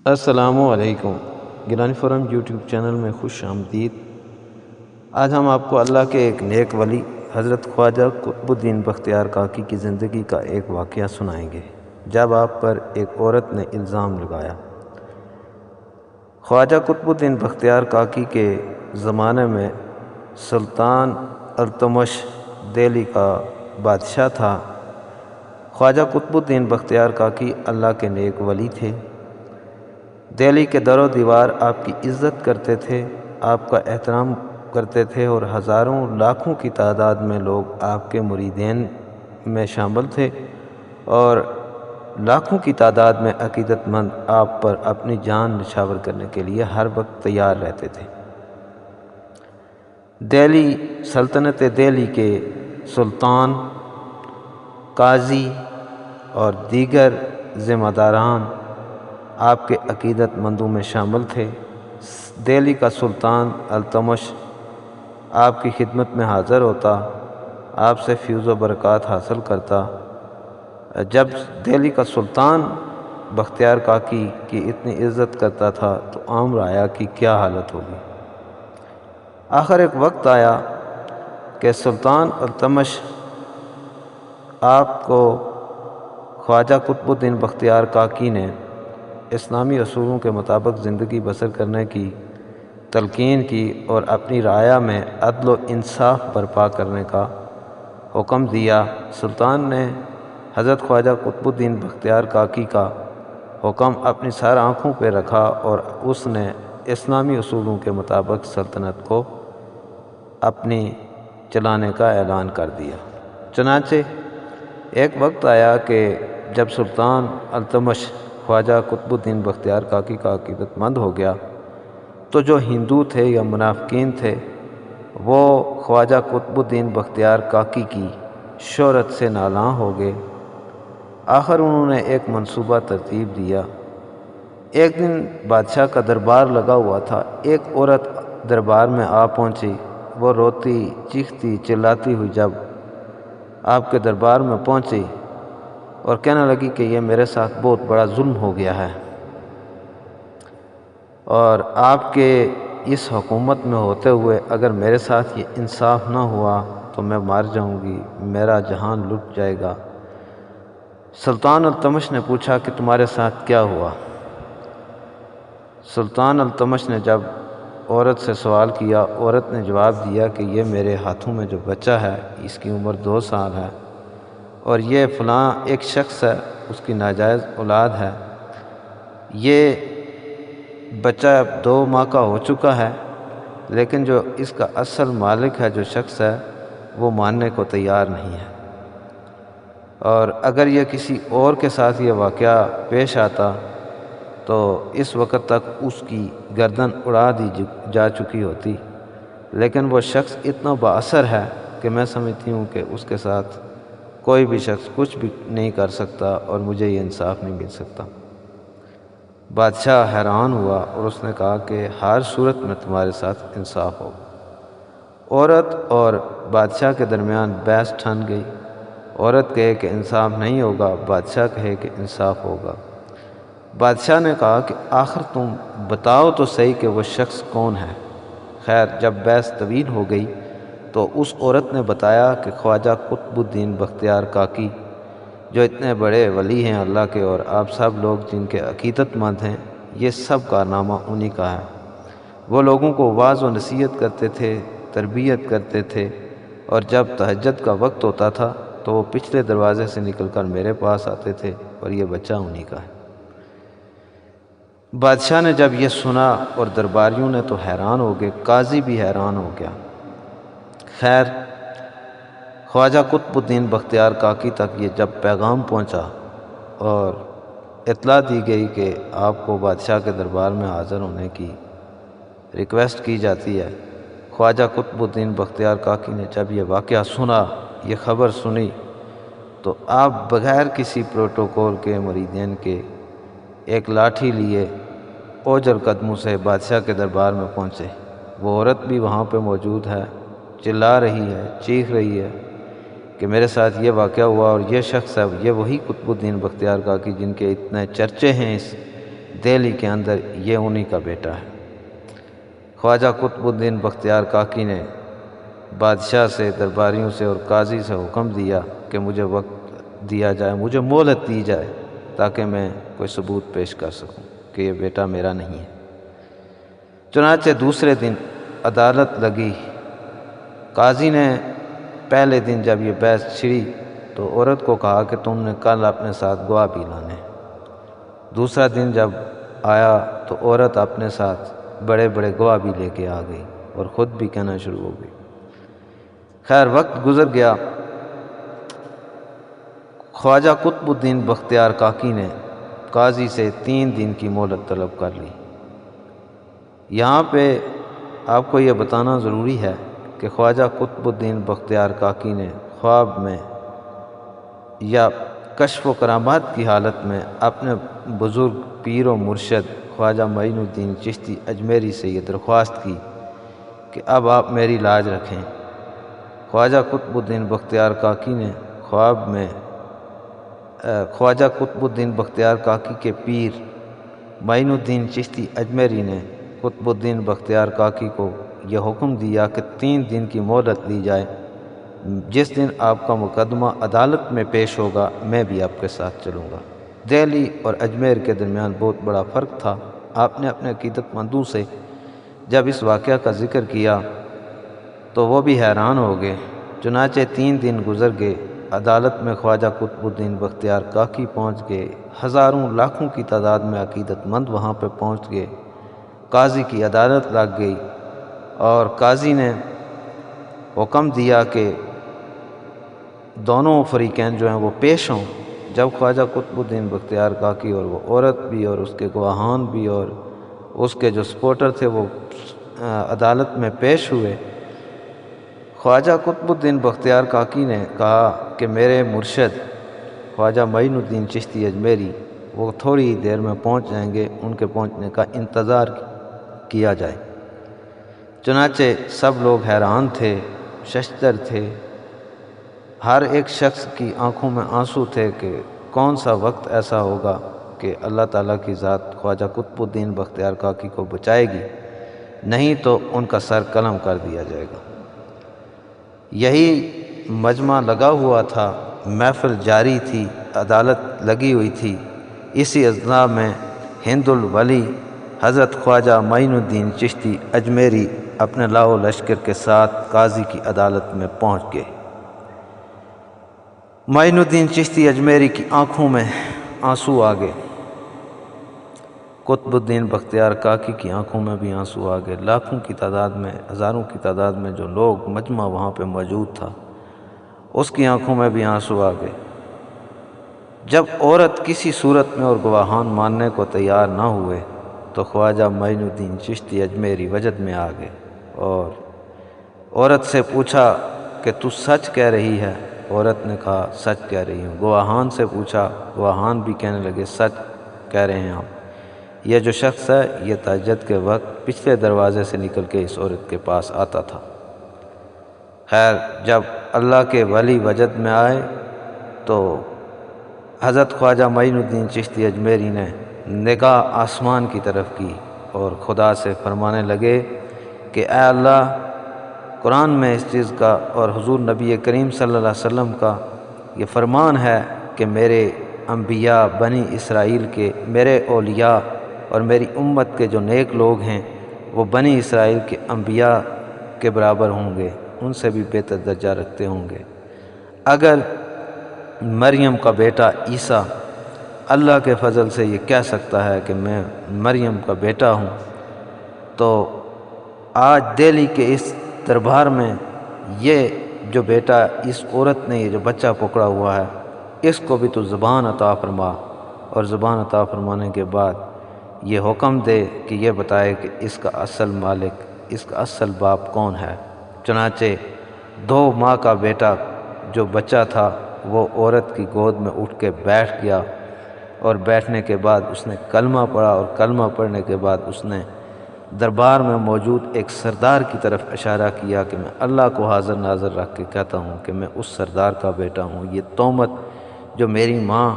السلام علیکم۔ Gilani forum YouTube channel میں خوش آمدید۔ آج ہم آپ کو اللہ کے ایک نیک ولی حضرت خواجہ قطب الدین بختیار کاکی کی زندگی کا ایک واقعہ سنائیں گے جب آپ پر ایک عورت نے الزام لگایا۔ خواجہ قطب الدین بختیار کاکی کے زمانے میں سلطان التمش دہلی کا بادشاہ تھا۔ خواجہ قطب الدین بختیار کاکی اللہ کے نیک ولی تھے۔ دہلی کے در و دیوار آپ کی عزت کرتے تھے، آپ کا احترام کرتے تھے اور ہزاروں لاکھوں کی تعداد میں لوگ آپ کے مریدین میں شامل تھے اور لاکھوں کی تعداد میں عقیدت مند آپ پر اپنی جان نچھاور کرنے کے لیے ہر وقت تیار رہتے تھے۔ دہلی سلطنت دہلی کے سلطان، قاضی اور دیگر ذمہ داران آپ کے عقیدت مندوں میں شامل تھے۔ دہلی کا سلطان التمش آپ کی خدمت میں حاضر ہوتا، آپ سے فیض و برکات حاصل کرتا۔ جب دہلی کا سلطان بختیار کاکی کی اتنی عزت کرتا تھا تو عام رعایا کی کیا حالت ہوگی۔ آخر ایک وقت آیا کہ سلطان التمش آپ کو خواجہ قطب الدین بختیار کاکی نے اسلامی اصولوں کے مطابق زندگی بسر کرنے کی تلقین کی اور اپنی رعایا میں عدل و انصاف برپا کرنے کا حکم دیا۔ سلطان نے حضرت خواجہ قطب الدین بختیار کاکی کا حکم اپنی سر آنکھوں پہ رکھا اور اس نے اسلامی اصولوں کے مطابق سلطنت کو اپنی چلانے کا اعلان کر دیا۔ چنانچہ ایک وقت آیا کہ جب سلطان التمش خواجہ قطب الدین بختیار کاکی کا عقیدت مند ہو گیا تو جو ہندو تھے یا منافقین تھے وہ خواجہ قطب الدین بختیار کاکی کی شہرت سے نالاں ہو گئے۔ آخر انہوں نے ایک منصوبہ ترتیب دیا۔ ایک دن بادشاہ کا دربار لگا ہوا تھا، ایک عورت دربار میں آ پہنچی۔ وہ روتی چیختی چلاتی ہوئی جب آپ کے دربار میں پہنچی اور کہنے لگی کہ یہ میرے ساتھ بہت بڑا ظلم ہو گیا ہے اور آپ کے اس حکومت میں ہوتے ہوئے اگر میرے ساتھ یہ انصاف نہ ہوا تو میں مر جاؤں گی، میرا جہان لٹ جائے گا۔ سلطان التمش نے پوچھا کہ تمہارے ساتھ کیا ہوا؟ سلطان التمش نے جب عورت سے سوال کیا، عورت نے جواب دیا کہ یہ میرے ہاتھوں میں جو بچہ ہے اس کی عمر 2 سال ہے اور یہ فلاں ایک شخص ہے، اس کی ناجائز اولاد ہے۔ یہ بچہ اب 2 ماہ کا ہو چکا ہے لیکن جو اس کا اصل مالک ہے، جو شخص ہے، وہ ماننے کو تیار نہیں ہے اور اگر یہ کسی اور کے ساتھ یہ واقعہ پیش آتا تو اس وقت تک اس کی گردن اڑا دی جا چکی ہوتی، لیکن وہ شخص اتنا با اثر ہے کہ میں سمجھتی ہوں کہ اس کے ساتھ کوئی بھی شخص کچھ بھی نہیں کر سکتا اور مجھے یہ انصاف نہیں مل سکتا۔ بادشاہ حیران ہوا اور اس نے کہا کہ ہر صورت میں تمہارے ساتھ انصاف ہوگا۔ عورت اور بادشاہ کے درمیان بحث ٹھن گئی۔ عورت کہے کہ انصاف نہیں ہوگا، بادشاہ کہے کہ انصاف ہوگا۔ بادشاہ نے کہا کہ آخر تم بتاؤ تو صحیح کہ وہ شخص کون ہے۔ خیر جب بحث طویل ہو گئی تو اس عورت نے بتایا کہ خواجہ قطب الدین بختیار کاکی جو اتنے بڑے ولی ہیں اللہ کے اور آپ سب لوگ جن کے عقیدت مند ہیں، یہ سب کارنامہ انہی کا ہے۔ وہ لوگوں کو واعظ و نصیحت کرتے تھے، تربیت کرتے تھے اور جب تہجد کا وقت ہوتا تھا تو وہ پچھلے دروازے سے نکل کر میرے پاس آتے تھے اور یہ بچہ انہی کا ہے۔ بادشاہ نے جب یہ سنا اور درباریوں نے تو حیران ہو گئے، قاضی بھی حیران ہو گیا۔ خیر خواجہ قطب الدین بختیار کاکی تک یہ جب پیغام پہنچا اور اطلاع دی گئی کہ آپ کو بادشاہ کے دربار میں حاضر ہونے کی ریکویسٹ کی جاتی ہے، خواجہ قطب الدین بختیار کاکی نے جب یہ واقعہ سنا، یہ خبر سنی تو آپ بغیر کسی پروٹوکول کے مریدین کے ایک لاٹھی لیے اوجل قدموں سے بادشاہ کے دربار میں پہنچے۔ وہ عورت بھی وہاں پہ موجود ہے، چلا رہی ہے، چیخ رہی ہے کہ میرے ساتھ یہ واقعہ ہوا اور یہ شخص ہے، یہ وہی قطب الدین بختیار کاکی جن کے اتنے چرچے ہیں اس دہلی کے اندر یہ انہی کا بیٹا ہے۔ خواجہ قطب الدین بختیار کاکی نے بادشاہ سے، درباریوں سے اور قاضی سے حکم دیا کہ مجھے وقت دیا جائے، مجھے مہلت دی جائے تاکہ میں کوئی ثبوت پیش کر سکوں کہ یہ بیٹا میرا نہیں ہے۔ چنانچہ دوسرے دن عدالت لگی۔ قاضی نے پہلے دن جب یہ بحث چھڑی تو عورت کو کہا کہ تم نے کل اپنے ساتھ گواہ بھی لانے۔ دوسرا دن جب آیا تو عورت اپنے ساتھ بڑے بڑے گواہ بھی لے کے آ گئی اور خود بھی کہنا شروع ہو گئی۔ خیر وقت گزر گیا۔ خواجہ قطب الدین بختیار کاکی نے قاضی سے 3 دن کی مہلت طلب کر لی۔ یہاں پہ آپ کو یہ بتانا ضروری ہے کہ خواجہ قطب الدین بختیار کاکی نے خواب میں یا کشف و کرامات کی حالت میں اپنے بزرگ پیر و مرشد خواجہ معین الدین چشتی اجمیری سے یہ درخواست کی کہ اب آپ میری لاج رکھیں۔ خواجہ قطب الدین بختیار کاکی نے خواب میں خواجہ قطب الدین بختیار کاکی کے پیر معین الدین چشتی اجمیری نے قطب الدین بختیار کاکی کو یہ حکم دیا کہ 3 دن کی مہلت لی جائے، جس دن آپ کا مقدمہ عدالت میں پیش ہوگا میں بھی آپ کے ساتھ چلوں گا۔ دہلی اور اجمیر کے درمیان بہت بڑا فرق تھا۔ آپ نے اپنے عقیدت مندوں سے جب اس واقعہ کا ذکر کیا تو وہ بھی حیران ہو گئے۔ چنانچہ 3 دن گزر گئے۔ عدالت میں خواجہ قطب الدین بختیار کاکی پہنچ گئے۔ ہزاروں لاکھوں کی تعداد میں عقیدت مند وہاں پہ پہنچ گئے۔ قاضی کی عدالت لگ گئی اور قاضی نے حکم دیا کہ دونوں فریقین جو ہیں وہ پیش ہوں۔ جب خواجہ قطب الدین بختیار کاکی اور وہ عورت بھی اور اس کے گواہان بھی اور اس کے جو سپورٹر تھے وہ عدالت میں پیش ہوئے، خواجہ قطب الدین بختیار کاکی نے کہا کہ میرے مرشد خواجہ معین الدین چشتی اجمیری وہ تھوڑی ہی دیر میں پہنچ جائیں گے، ان کے پہنچنے کا انتظار کیا جائے۔ چنانچہ سب لوگ حیران تھے، ششدر تھے، ہر ایک شخص کی آنکھوں میں آنسو تھے کہ کون سا وقت ایسا ہوگا کہ اللہ تعالیٰ کی ذات خواجہ قطب الدین بختیار کاکی کو بچائے گی، نہیں تو ان کا سر قلم کر دیا جائے گا۔ یہی مجمع لگا ہوا تھا، محفل جاری تھی، عدالت لگی ہوئی تھی۔ اسی اثناء میں ہند الولی حضرت خواجہ معین الدین چشتی اجمیری اپنے لاؤ و لشکر کے ساتھ قاضی کی عدالت میں پہنچ گئے۔ معین الدین چشتی اجمیری کی آنکھوں میں آنسو آ گئے، قطب الدین بختیار کاکی کی آنکھوں میں بھی آنسو آ گئے۔ لاکھوں کی تعداد میں، ہزاروں کی تعداد میں جو لوگ مجمع وہاں پہ موجود تھا اس کی آنکھوں میں بھی آنسو آ گئے۔ جب عورت کسی صورت میں اور گواہان ماننے کو تیار نہ ہوئے تو خواجہ معین الدین چشتی اجمیری وجد میں آ گئے اور عورت سے پوچھا کہ تو سچ کہہ رہی ہے؟ عورت نے کہا سچ کہہ رہی ہوں۔ گواہان سے پوچھا، گواہان بھی کہنے لگے سچ کہہ رہے ہیں آپ۔ یہ جو شخص ہے یہ تہجد کے وقت پچھلے دروازے سے نکل کے اس عورت کے پاس آتا تھا۔ خیر جب اللہ کے ولی وجد میں آئے تو حضرت خواجہ معین الدین چشتی اجمیری نے نگاہ آسمان کی طرف کی اور خدا سے فرمانے لگے کہ اے اللہ، قرآن میں اس چیز کا اور حضور نبی کریم صلی اللہ علیہ وسلم کا یہ فرمان ہے کہ میرے انبیاء بنی اسرائیل کے، میرے اولیاء اور میری امت کے جو نیک لوگ ہیں وہ بنی اسرائیل کے انبیاء کے برابر ہوں گے، ان سے بھی بہتر درجہ رکھتے ہوں گے۔ اگر مریم کا بیٹا عیسیٰ اللہ کے فضل سے یہ کہہ سکتا ہے کہ میں مریم کا بیٹا ہوں، تو آج دہلی کے اس دربار میں یہ جو بیٹا اس عورت نے یہ جو بچہ پکڑا ہوا ہے اس کو بھی تو زبان عطا فرما، اور زبان عطا فرمانے کے بعد یہ حکم دے کہ یہ بتائے کہ اس کا اصل مالک، اس کا اصل باپ کون ہے۔ چنانچہ 2 ماہ کا بیٹا جو بچہ تھا وہ عورت کی گود میں اٹھ کے بیٹھ گیا، اور بیٹھنے کے بعد اس نے کلمہ پڑھا، اور کلمہ پڑھنے کے بعد اس نے دربار میں موجود ایک سردار کی طرف اشارہ کیا کہ میں اللہ کو حاضر ناظر رکھ کے کہتا ہوں کہ میں اس سردار کا بیٹا ہوں۔ یہ تہمت جو میری ماں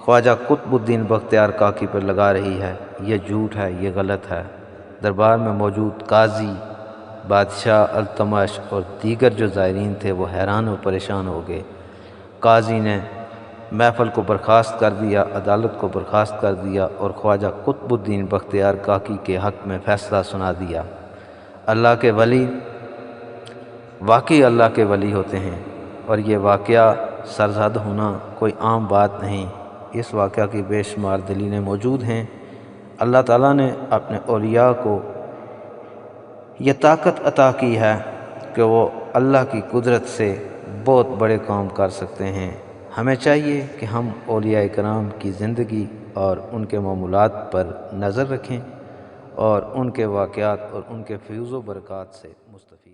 خواجہ قطب الدین بختیار کاکی پر لگا رہی ہے، یہ جھوٹ ہے، یہ غلط ہے۔ دربار میں موجود قاضی، بادشاہ، التمش اور دیگر جو زائرین تھے وہ حیران و پریشان ہو گئے۔ قاضی نے محفل کو برخاست کر دیا، عدالت کو برخاست کر دیا اور خواجہ قطب الدین بختیار کاکی کے حق میں فیصلہ سنا دیا۔ اللہ کے ولی واقعی اللہ کے ولی ہوتے ہیں، اور یہ واقعہ سرزد ہونا کوئی عام بات نہیں۔ اس واقعہ کی بے شمار دلیلیں موجود ہیں۔ اللہ تعالیٰ نے اپنے اولیاء کو یہ طاقت عطا کی ہے کہ وہ اللہ کی قدرت سے بہت بڑے کام کر سکتے ہیں۔ ہمیں چاہیے کہ ہم اولیاء کرام کی زندگی اور ان کے معمولات پر نظر رکھیں اور ان کے واقعات اور ان کے فیوز و برکات سے مستفید